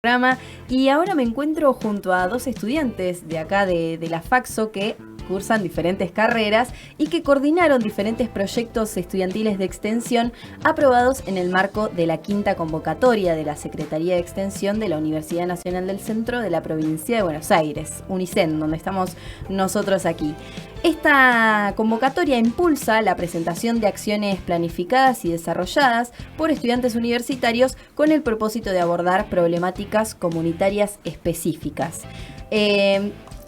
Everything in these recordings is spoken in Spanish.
programa y ahora me encuentro junto a dos estudiantes de acá de la Faxo que cursan diferentes carreras y que coordinaron diferentes proyectos estudiantiles de extensión aprobados en el marco de la quinta convocatoria de la Secretaría de Extensión de la Universidad Nacional del Centro de la Provincia de Buenos Aires, UNICEN, donde estamos nosotros aquí. Esta convocatoria impulsa la presentación de acciones planificadas y desarrolladas por estudiantes universitarios con el propósito de abordar problemáticas comunitarias específicas.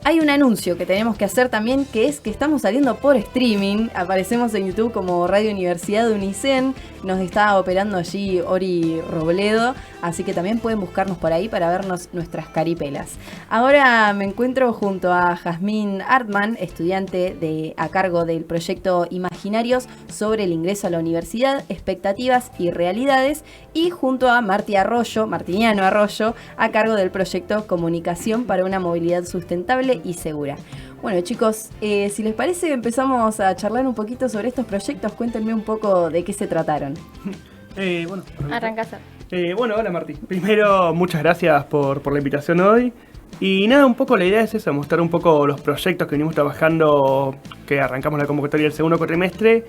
Hay un anuncio que tenemos que hacer también, que es que estamos saliendo por streaming. Aparecemos en YouTube como Radio Universidad de UNICEN. Nos está operando allí Ori Robledo, así que también pueden buscarnos por ahí para vernos nuestras caripelas. Ahora me encuentro junto a Jazmín Artman, estudiante a cargo del proyecto Imaginarios sobre el ingreso a la universidad, expectativas y realidades, y junto a Martiniano Arroyo, a cargo del proyecto Comunicación para una movilidad sustentable y segura. Bueno, chicos, si les parece empezamos a charlar un poquito sobre estos proyectos. Cuéntenme un poco de qué se trataron. Bueno, arrancás. Bueno, hola Martí. Primero, muchas gracias por la invitación hoy. Y nada, un poco la idea es eso, mostrar un poco los proyectos que venimos trabajando, que arrancamos la convocatoria del segundo cuatrimestre,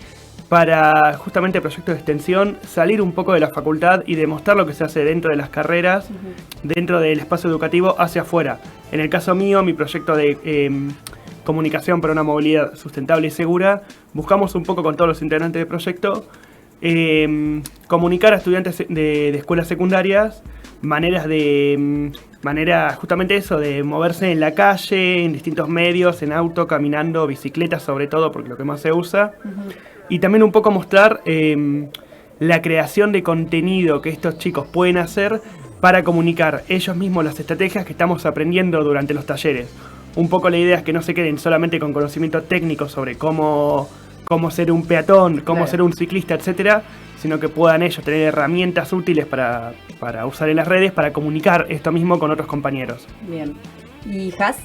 para justamente proyectos de extensión, salir un poco de la facultad y demostrar lo que se hace dentro de las carreras, dentro del espacio educativo, hacia afuera. En el caso mío, mi proyecto de comunicación para una movilidad sustentable y segura, buscamos un poco con todos los integrantes del proyecto comunicar a estudiantes de escuelas secundarias maneras justamente eso, de moverse en la calle, en distintos medios, en auto, caminando, bicicleta sobre todo, porque lo que más se usa. Y también un poco mostrar la creación de contenido que estos chicos pueden hacer para comunicar ellos mismos las estrategias que estamos aprendiendo durante los talleres. Un poco la idea es que no se queden solamente con conocimiento técnico sobre cómo ser un peatón, cómo ser un ciclista, etcétera, sino que puedan ellos tener herramientas útiles para usar en las redes, para comunicar esto mismo con otros compañeros. Bien. ¿Y Jaz?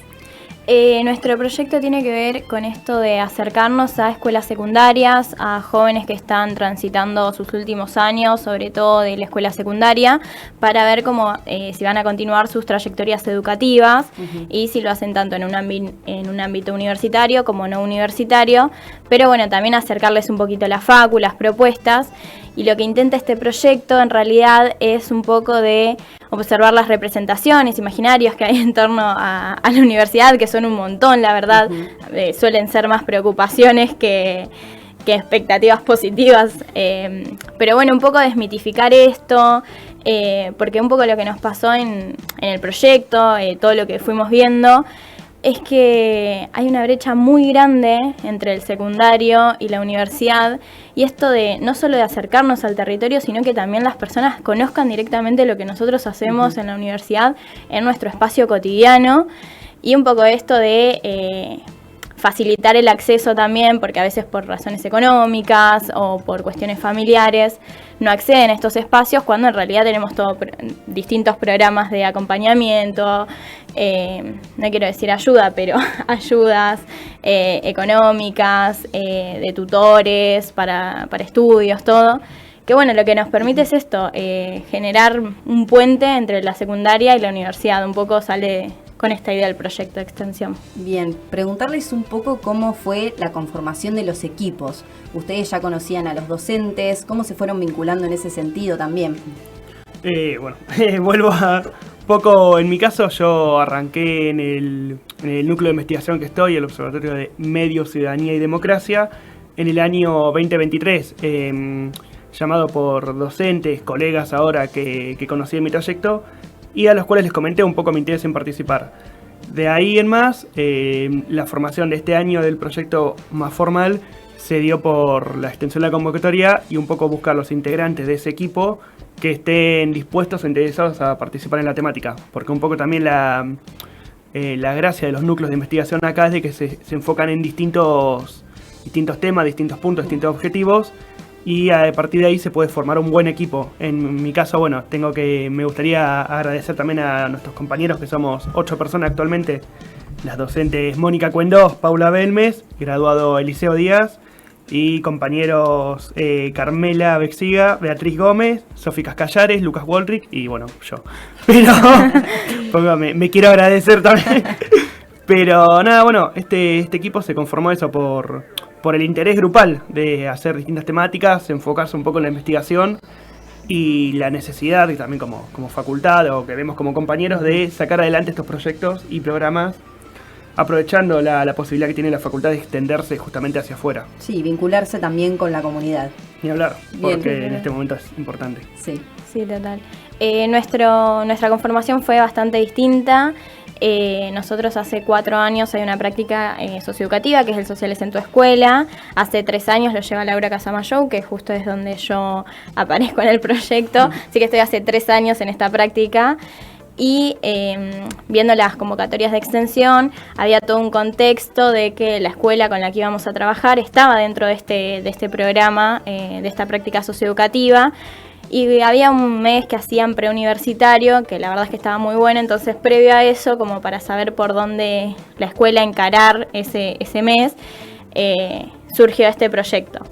Nuestro proyecto tiene que ver con esto de acercarnos a escuelas secundarias, a jóvenes que están transitando sus últimos años, sobre todo de la escuela secundaria, para ver cómo si van a continuar sus trayectorias educativas y si lo hacen tanto en un ámbito universitario como no universitario, pero bueno, también acercarles un poquito la facu, las propuestas. Y lo que intenta este proyecto en realidad es un poco de observar las representaciones imaginarias que hay en torno a la universidad, que son un montón, la verdad. Suelen ser más preocupaciones que expectativas positivas. Pero bueno, un poco desmitificar esto, porque un poco lo que nos pasó en el proyecto, todo lo que fuimos viendo, es que hay una brecha muy grande entre el secundario y la universidad, y esto de no solo de acercarnos al territorio, sino que también las personas conozcan directamente lo que nosotros hacemos en la universidad, en nuestro espacio cotidiano, y un poco esto de facilitar el acceso también, porque a veces por razones económicas o por cuestiones familiares no acceden a estos espacios, cuando en realidad tenemos distintos programas de acompañamiento, no quiero decir ayuda, pero ayudas económicas, de tutores para estudios, todo. Que bueno, lo que nos permite es esto, generar un puente entre la secundaria y la universidad. Un poco sale con esta idea del proyecto de extensión. Bien, preguntarles un poco cómo fue la conformación de los equipos. Ustedes ya conocían a los docentes, ¿cómo se fueron vinculando en ese sentido también? Vuelvo a poco, en mi caso yo arranqué en el núcleo de investigación que estoy, el Observatorio de Medios, Ciudadanía y Democracia, en el año 2023, llamado por docentes, colegas ahora que conocí en mi trayecto, y a los cuales les comenté un poco mi interés en participar. De ahí en más, la formación de este año del proyecto más formal se dio por la extensión de la convocatoria y un poco buscar los integrantes de ese equipo que estén dispuestos o interesados a participar en la temática, porque un poco también la gracia de los núcleos de investigación acá es de que se enfocan en distintos temas, distintos puntos, distintos objetivos, y a partir de ahí se puede formar un buen equipo. En mi caso, bueno, me gustaría agradecer también a nuestros compañeros, que somos 8 personas actualmente, las docentes Mónica Cuendós, Paula Belmes, graduado Eliseo Díaz, y compañeros Carmela Bexiga, Beatriz Gómez, Sofi Cascallares, Lucas Wolrich y bueno, yo. Pero me quiero agradecer también. Pero nada, bueno, este equipo se conformó eso por el interés grupal de hacer distintas temáticas, enfocarse un poco en la investigación y la necesidad, y también como facultad o que vemos como compañeros, de sacar adelante estos proyectos y programas, aprovechando la posibilidad que tiene la facultad de extenderse justamente hacia afuera. Sí, vincularse también con la comunidad. Ni hablar, porque Bien. en este momento es importante. Sí. Sí, total. Nuestra conformación fue bastante distinta. Nosotros hace 4 años hay una práctica socioeducativa que es el Sociales en tu Escuela. Hace 3 años lo lleva Laura Casamayou, que justo es donde yo aparezco en el proyecto. Así que estoy hace 3 años en esta práctica. Y viendo las convocatorias de extensión, había todo un contexto de que la escuela con la que íbamos a trabajar estaba dentro de este programa, de esta práctica socioeducativa. Y había un mes que hacían preuniversitario, que la verdad es que estaba muy bueno, entonces previo a eso, como para saber por dónde la escuela encarar ese mes, surgió este proyecto.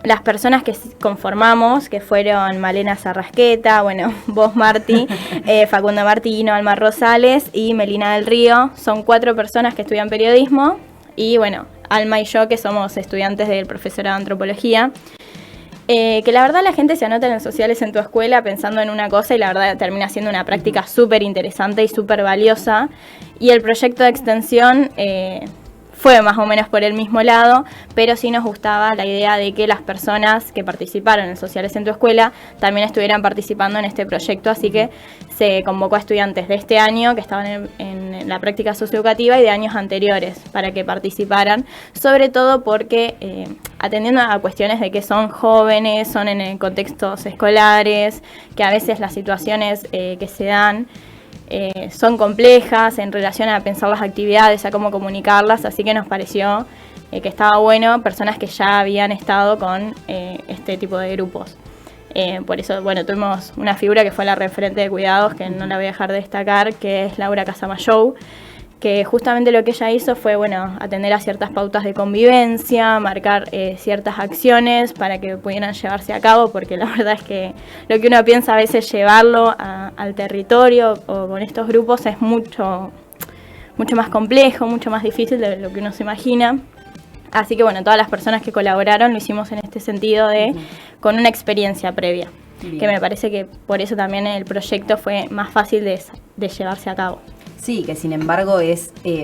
Las personas que conformamos, que fueron Malena Sarrasqueta, bueno, vos Marti, Facundo Martino, Alma Rosales y Melina del Río, son 4 personas que estudian periodismo, y bueno, Alma y yo que somos estudiantes del profesorado de antropología. Que la verdad la gente se anota en los Sociales en tu Escuela pensando en una cosa y la verdad termina siendo una práctica súper interesante y súper valiosa. Y el proyecto de extensión fue más o menos por el mismo lado, pero sí nos gustaba la idea de que las personas que participaron en Sociales en tu Escuela también estuvieran participando en este proyecto, así que se convocó a estudiantes de este año que estaban en la práctica socioeducativa y de años anteriores para que participaran, sobre todo porque atendiendo a cuestiones de que son jóvenes, son en contextos escolares, que a veces las situaciones que se dan son complejas en relación a pensar las actividades, a cómo comunicarlas, así que nos pareció que estaba bueno personas que ya habían estado con este tipo de grupos. Por eso, bueno, tuvimos una figura que fue la referente de cuidados, que no la voy a dejar de destacar, que es Laura Casamayou, que justamente lo que ella hizo fue, bueno, atender a ciertas pautas de convivencia, marcar ciertas acciones para que pudieran llevarse a cabo, porque la verdad es que lo que uno piensa a veces llevarlo al territorio o con estos grupos es mucho más complejo, mucho más difícil de lo que uno se imagina. Así que bueno, todas las personas que colaboraron lo hicimos en este sentido con una experiencia previa. Bien. Que me parece que por eso también el proyecto fue más fácil de llevarse a cabo. Sí, que sin embargo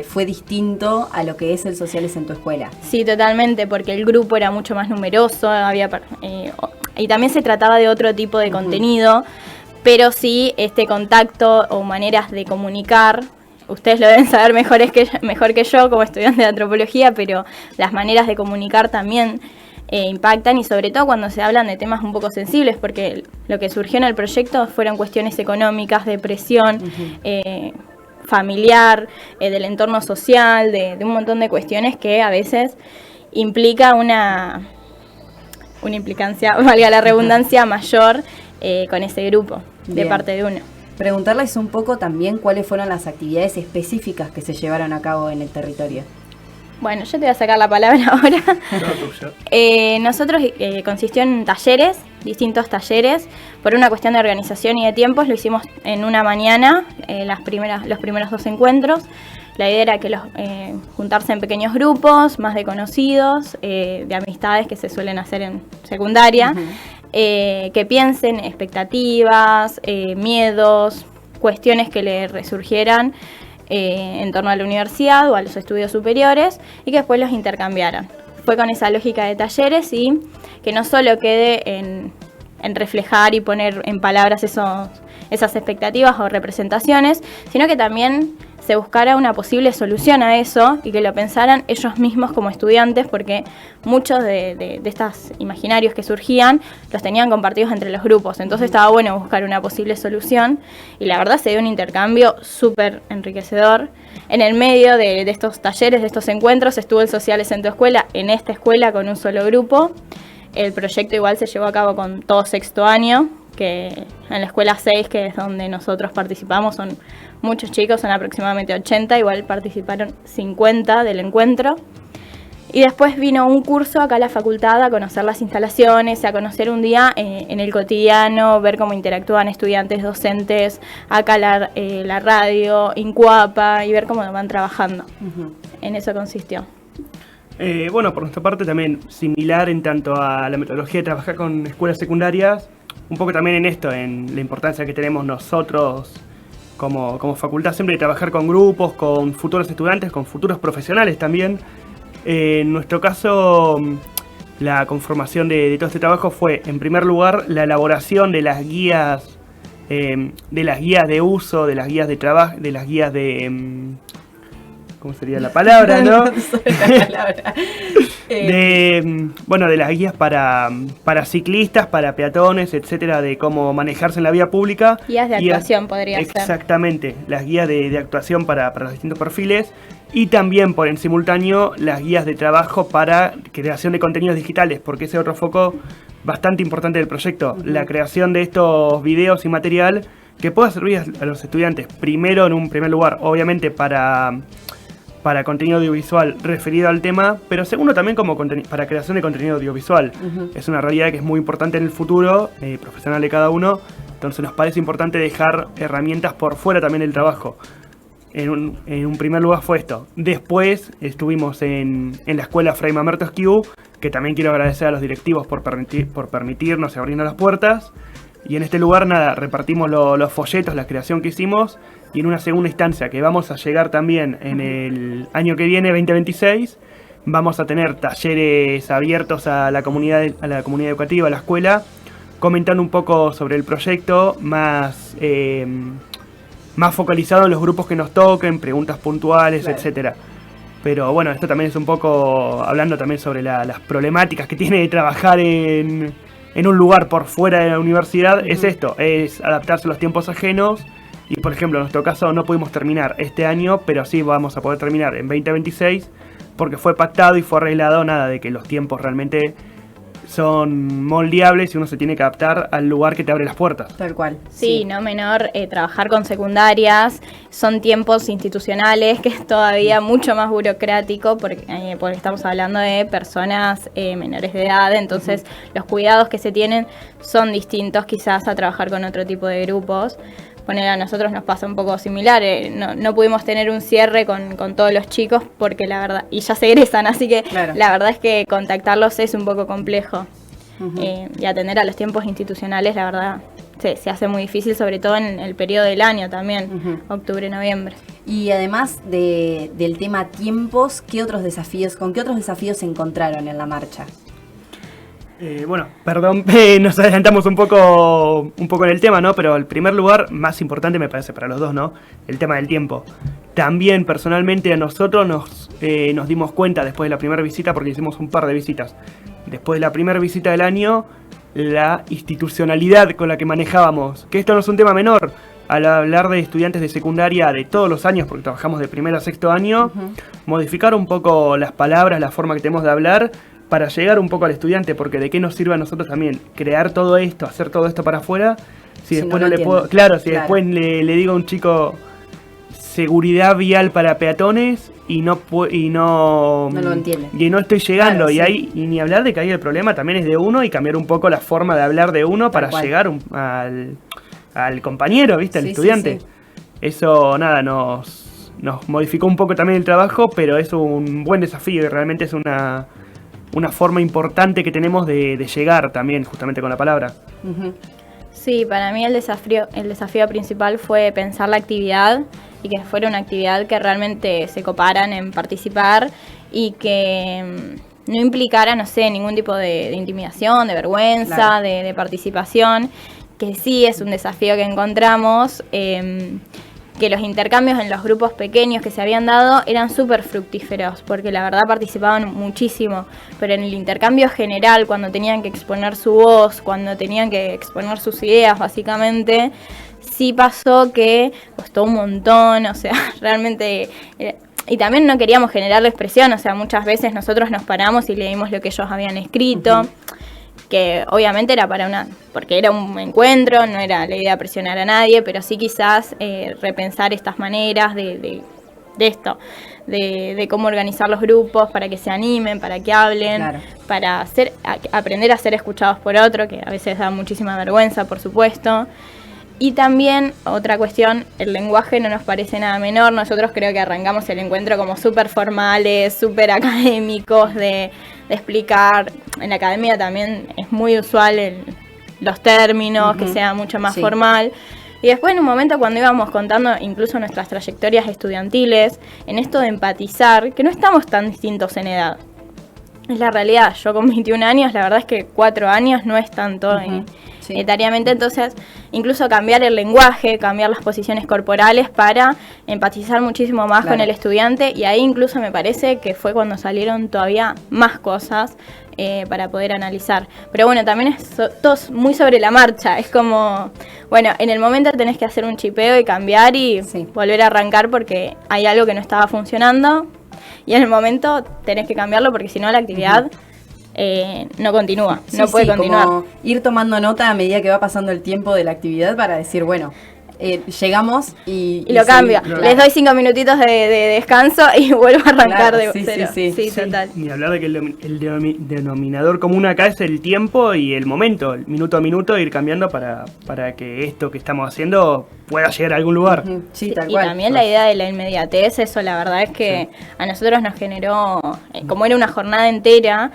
fue distinto a lo que es el Sociales en tu Escuela. Sí, totalmente, porque el grupo era mucho más numeroso, y también se trataba de otro tipo de contenido, pero sí este contacto o maneras de comunicar, ustedes lo deben saber mejor que yo como estudiante de antropología, pero las maneras de comunicar también impactan, y sobre todo cuando se hablan de temas un poco sensibles, porque lo que surgió en el proyecto fueron cuestiones económicas, depresión, familiar, del entorno social, de un montón de cuestiones que a veces implica una implicancia, valga la redundancia, mayor con ese grupo. Bien. De parte de uno. Preguntarles un poco también cuáles fueron las actividades específicas que se llevaron a cabo en el territorio. Bueno, yo te voy a sacar la palabra ahora. Nosotros consistió en talleres, distintos talleres, por una cuestión de organización y de tiempos. Lo hicimos en una mañana, los primeros 2 encuentros. La idea era que juntarse en pequeños grupos, más de conocidos, de amistades que se suelen hacer en secundaria, que piensen expectativas, miedos, cuestiones que le resurgieran en torno a la universidad o a los estudios superiores, y que después los intercambiaran. Fue con esa lógica de talleres y que no solo quede en reflejar y poner en palabras esas expectativas o representaciones, sino que también se buscara una posible solución a eso y que lo pensaran ellos mismos como estudiantes, porque muchos de estos imaginarios que surgían los tenían compartidos entre los grupos, entonces estaba bueno buscar una posible solución, y la verdad se dio un intercambio súper enriquecedor. En el medio de estos talleres, de estos encuentros, estuvo el Sociales en tu Escuela, en esta escuela con un solo grupo. El proyecto igual se llevó a cabo con todo sexto año, que en la escuela 6, que es donde nosotros participamos, son muchos chicos, son aproximadamente 80, igual participaron 50 del encuentro. Y después vino un curso acá a la facultad a conocer las instalaciones, a conocer un día en el cotidiano, ver cómo interactúan estudiantes, docentes, acá la radio, Incuapa, y ver cómo van trabajando. En eso consistió. Bueno, por nuestra parte también similar en tanto a la metodología de trabajar con escuelas secundarias, un poco también en esto, en la importancia que tenemos nosotros como facultad siempre de trabajar con grupos, con futuros estudiantes, con futuros profesionales también. En nuestro caso, la conformación de todo este trabajo fue, en primer lugar, la elaboración de las guías de uso, de las guías de trabajo, de las guías de... ¿cómo sería la palabra, no? La palabra. De las guías para ciclistas, para peatones, etcétera, de cómo manejarse en la vía pública. Guías de actuación podría ser. Exactamente, las guías de actuación para los distintos perfiles. Y también por en simultáneo las guías de trabajo para creación de contenidos digitales, porque ese es otro foco bastante importante del proyecto. La creación de estos videos y material que pueda servir a los estudiantes, primero en un primer lugar, obviamente para contenido audiovisual referido al tema, pero segundo también como para creación de contenido audiovisual. Es una realidad que es muy importante en el futuro, profesional de cada uno, entonces nos parece importante dejar herramientas por fuera también del trabajo. En un primer lugar fue esto. Después estuvimos en la escuela Fray Mamerto Esquiú, que también quiero agradecer a los directivos por permitirnos y abrirnos las puertas. Y en este lugar, repartimos los folletos, la creación que hicimos. Y en una segunda instancia, que vamos a llegar también en el año que viene, 2026, vamos a tener talleres abiertos a la comunidad educativa, a la escuela, comentando un poco sobre el proyecto, más focalizado en los grupos que nos toquen, preguntas puntuales, claro, etcétera. Pero bueno, esto también es un poco hablando también sobre las problemáticas que tiene de trabajar en un lugar por fuera de la universidad. Es esto, es adaptarse a los tiempos ajenos. Y por ejemplo, en nuestro caso no pudimos terminar este año, pero sí vamos a poder terminar en 2026, porque fue pactado y fue arreglado de que los tiempos realmente son moldeables y uno se tiene que adaptar al lugar que te abre las puertas. Tal cual. Sí, no menor, trabajar con secundarias, son tiempos institucionales, que es todavía mucho más burocrático, porque estamos hablando de personas menores de edad, entonces los cuidados que se tienen son distintos quizás a trabajar con otro tipo de grupos. A nosotros nos pasa un poco similar, no pudimos tener un cierre con todos los chicos porque la verdad, y ya se egresan, así que claro, la verdad es que contactarlos es un poco complejo. Y atender a los tiempos institucionales, la verdad, se hace muy difícil, sobre todo en el periodo del año también, octubre, noviembre. Y además del tema tiempos, ¿con qué otros desafíos se encontraron en la marcha? Perdón, nos adelantamos un poco en el tema, ¿no? Pero el primer lugar, más importante me parece para los dos, ¿no? El tema del tiempo. También personalmente a nosotros nos dimos cuenta después de la primera visita, porque hicimos un par de visitas. Después de la primera visita del año, la institucionalidad con la que manejábamos, que esto no es un tema menor. Al hablar de estudiantes de secundaria de todos los años, porque trabajamos de primero a sexto año, modificar un poco las palabras, la forma que tenemos de hablar, para llegar un poco al estudiante, porque de qué nos sirve a nosotros también crear todo esto, hacer todo esto para afuera, si después no le puedo... Claro, si después le digo a un chico seguridad vial para peatones y no lo entiende. Y no estoy llegando, claro, y ni hablar de que ahí el problema también es de uno y cambiar un poco la forma de hablar de uno para llegar al compañero, ¿viste? Al estudiante. Sí. Eso, nos modificó un poco también el trabajo, pero es un buen desafío y realmente es una forma importante que tenemos de llegar también justamente con la palabra. Sí, para mí el desafío principal fue pensar la actividad y que fuera una actividad que realmente se coparan en participar y que no implicara, ningún tipo de intimidación, de vergüenza, claro, de participación, que sí es un desafío que encontramos. Que los intercambios en los grupos pequeños que se habían dado eran súper fructíferos, porque la verdad participaban muchísimo, pero en el intercambio general, cuando tenían que exponer su voz, cuando tenían que exponer sus ideas, básicamente, sí pasó que costó un montón, realmente... Y también no queríamos generarles presión, muchas veces nosotros nos paramos y leímos lo que ellos habían escrito, que obviamente era porque era un encuentro, no era la idea presionar a nadie, pero sí quizás repensar estas maneras de esto, de cómo organizar los grupos para que se animen, para que hablen, Claro. para aprender a ser escuchados por otro, que a veces da muchísima vergüenza, por supuesto. Y también, otra cuestión, el lenguaje no nos parece nada menor. Nosotros creo que arrancamos el encuentro como súper formales, súper académicos, de explicar. En la academia también es muy usual los términos, que sea mucho más formal. Y después, en un momento, cuando íbamos contando incluso nuestras trayectorias estudiantiles, en esto de empatizar, que no estamos tan distintos en edad. Es la realidad. Yo con 21 años, la verdad es que 4 años no es tanto etariamente. Entonces, incluso cambiar el lenguaje, cambiar las posiciones corporales para empatizar muchísimo más con el estudiante. Y ahí incluso me parece que fue cuando salieron todavía más cosas para poder analizar. Pero bueno, también es todo muy sobre la marcha. Es como, bueno, en el momento tenés que hacer un chipeo y cambiar y volver a arrancar porque hay algo que no estaba funcionando. Y en el momento tenés que cambiarlo porque si no la actividad no continúa, no puede continuar. Como ir tomando nota a medida que va pasando el tiempo de la actividad para decir, bueno, llegamos y lo cambio. Les doy 5 minutitos de descanso y vuelvo a arrancar de cero. Sí, total. Ni hablar de que el denominador común acá es el tiempo y el momento, el minuto a minuto, ir cambiando para que esto que estamos haciendo pueda llegar a algún lugar. Tal y cual. también la idea de la inmediatez, eso la verdad es que a nosotros nos generó, como era una jornada entera,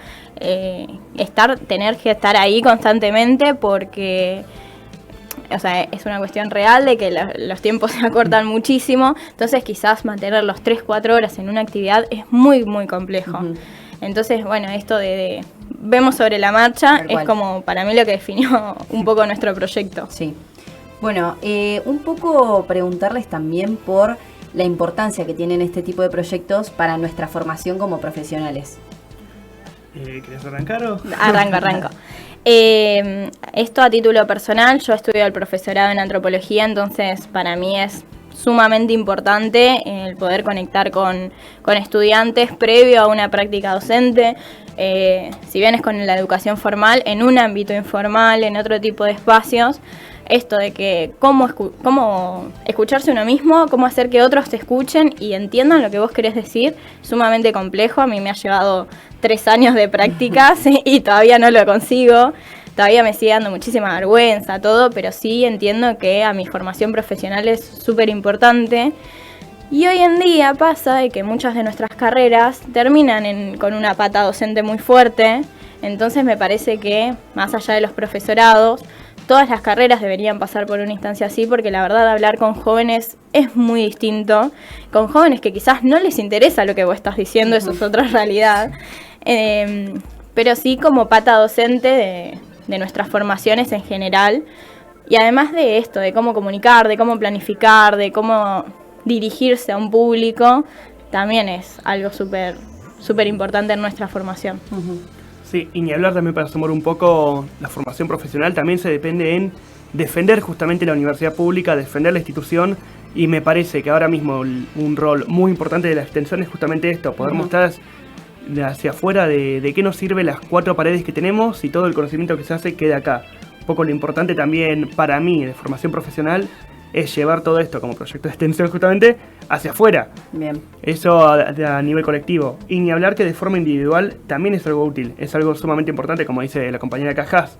tener que estar ahí constantemente porque... O sea, es una cuestión real de que los tiempos se acortan muchísimo, entonces quizás mantener los 3-4 horas en una actividad es muy, muy complejo. Entonces, bueno, esto de vemos sobre la marcha es como para mí lo que definió un poco nuestro proyecto. Sí. Bueno, un poco preguntarles también por la importancia que tienen este tipo de proyectos para nuestra formación como profesionales. ¿Querés arrancar o...? Arranco. Esto a título personal, yo estudio el profesorado en antropología, entonces para mí es sumamente importante el poder conectar con estudiantes previo a una práctica docente, si bien es con la educación formal, en un ámbito informal, en otro tipo de espacios. Esto de que cómo escucharse uno mismo, cómo hacer que otros te escuchen y entiendan lo que vos querés decir, sumamente complejo. A mí me ha llevado 3 años de prácticas y todavía no lo consigo. Todavía me sigue dando muchísima vergüenza todo, pero sí entiendo que a mi formación profesional es súper importante. Y hoy en día pasa de que muchas de nuestras carreras terminan con una pata docente muy fuerte. Entonces me parece que, más allá de los profesorados, todas las carreras deberían pasar por una instancia así, porque la verdad hablar con jóvenes es muy distinto. Con jóvenes que quizás no les interesa lo que vos estás diciendo, eso es otra realidad. Pero sí como pata docente de nuestras formaciones en general. Y además de esto, de cómo comunicar, de cómo planificar, de cómo dirigirse a un público, también es algo súper importante en nuestra formación. Sí, y ni hablar también para sumar un poco, la formación profesional también se depende en defender justamente la universidad pública, defender la institución, y me parece que ahora mismo un rol muy importante de la extensión es justamente esto, poder mostrar hacia afuera de qué nos sirve las 4 paredes que tenemos y todo el conocimiento que se hace queda acá. Un poco lo importante también para mí de formación profesional es llevar todo esto como proyecto de extensión justamente hacia afuera. Bien. Eso a nivel colectivo. Y ni hablar que de forma individual también es algo útil, es algo sumamente importante, como dice la compañera Cajas.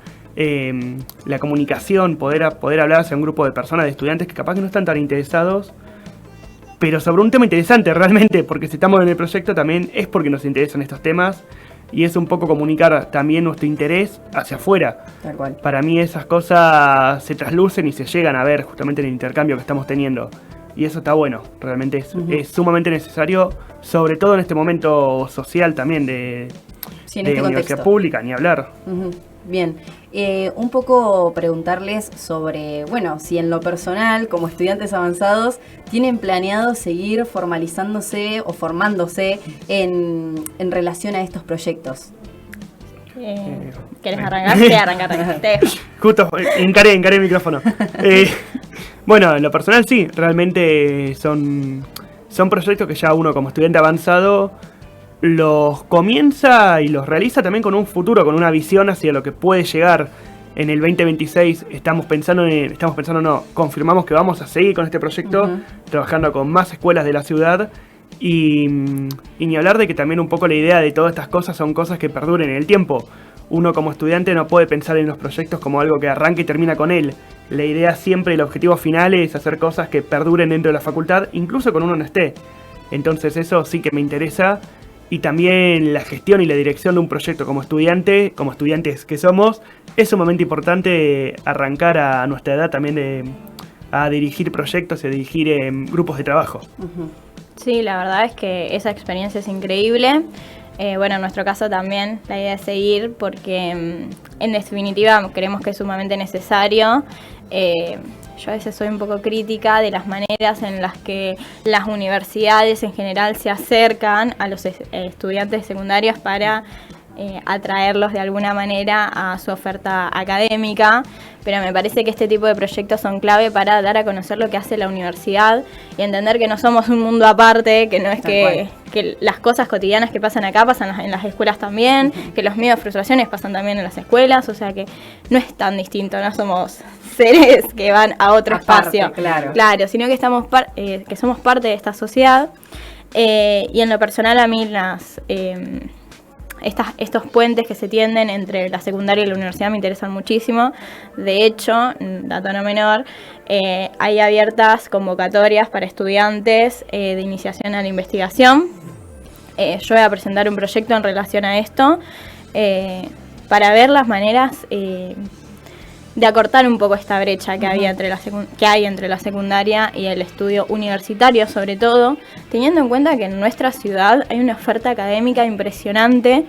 La comunicación, poder hablar hacia un grupo de personas, de estudiantes que capaz que no están tan interesados, pero sobre un tema interesante realmente, porque si estamos en el proyecto también es porque nos interesan estos temas. Y es un poco comunicar también nuestro interés hacia afuera. Tal cual. Para mí esas cosas se traslucen y se llegan a ver justamente en el intercambio que estamos teniendo. Y eso está bueno, realmente es sumamente necesario, sobre todo en este momento social también de universidad pública, ni hablar. Bien, un poco preguntarles sobre, bueno, si en lo personal, como estudiantes avanzados, tienen planeado seguir formalizándose o formándose en relación a estos proyectos. ¿Querés arrancar? Sí, arrancar. Justo, encaré el micrófono. Bueno, en lo personal sí, realmente son proyectos que ya uno como estudiante avanzado los comienza y los realiza también con un futuro, con una visión hacia lo que puede llegar. En el 2026 confirmamos que vamos a seguir con este proyecto, trabajando con más escuelas de la ciudad Y ni hablar de que también un poco la idea de todas estas cosas son cosas que perduren en el tiempo. Uno como estudiante no puede pensar en los proyectos como algo que arranca y termina con él. La idea siempre, el objetivo final es hacer cosas que perduren dentro de la facultad, incluso cuando uno no esté. Entonces eso sí que me interesa. Y también la gestión y la dirección de un proyecto como estudiante, como estudiantes que somos, es sumamente importante arrancar a nuestra edad también a dirigir proyectos y a dirigir grupos de trabajo. Sí, la verdad es que esa experiencia es increíble. Bueno, en nuestro caso también la idea es seguir porque en definitiva creemos que es sumamente necesario. Yo a veces soy un poco crítica de las maneras en las que las universidades en general se acercan a los estudiantes secundarios para atraerlos de alguna manera a su oferta académica, pero me parece que este tipo de proyectos son clave para dar a conocer lo que hace la universidad y entender que no somos un mundo aparte, que no es que las cosas cotidianas que pasan acá pasan en las escuelas también, que los miedos, frustraciones pasan también en las escuelas, o sea que no es tan distinto, no somos seres que van a otro espacio, claro, sino que que somos parte de esta sociedad. Y en lo personal a mí estos puentes que se tienden entre la secundaria y la universidad me interesan muchísimo. De hecho, dato no menor, hay abiertas convocatorias para estudiantes de iniciación a la investigación. Yo voy a presentar un proyecto en relación a esto para ver las maneras de acortar un poco esta brecha que había que hay entre la secundaria y el estudio universitario, sobre todo, teniendo en cuenta que en nuestra ciudad hay una oferta académica impresionante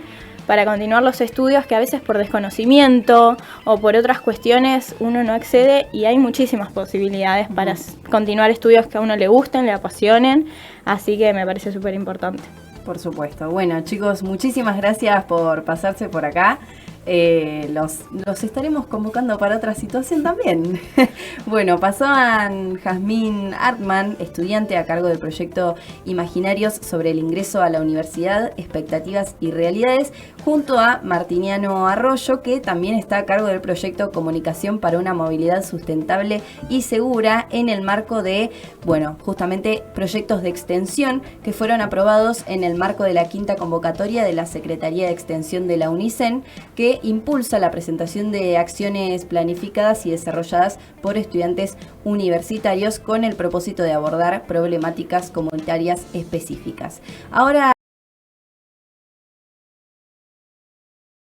para continuar los estudios que a veces por desconocimiento o por otras cuestiones uno no accede, y hay muchísimas posibilidades para continuar estudios que a uno le gusten, le apasionen, así que me parece súper importante. Por supuesto. Bueno, chicos, muchísimas gracias por pasarse por acá. Los estaremos convocando para otra situación también. Bueno, pasaban Jazmín Artman, estudiante a cargo del proyecto Imaginarios sobre el ingreso a la universidad, expectativas y realidades, junto a Martiniano Arroyo, que también está a cargo del proyecto Comunicación para una movilidad sustentable y segura, en el marco de, bueno, justamente proyectos de extensión que fueron aprobados en el marco de la quinta convocatoria de la Secretaría de Extensión de la UNICEN, que impulsa la presentación de acciones planificadas y desarrolladas por estudiantes universitarios con el propósito de abordar problemáticas comunitarias específicas. Ahora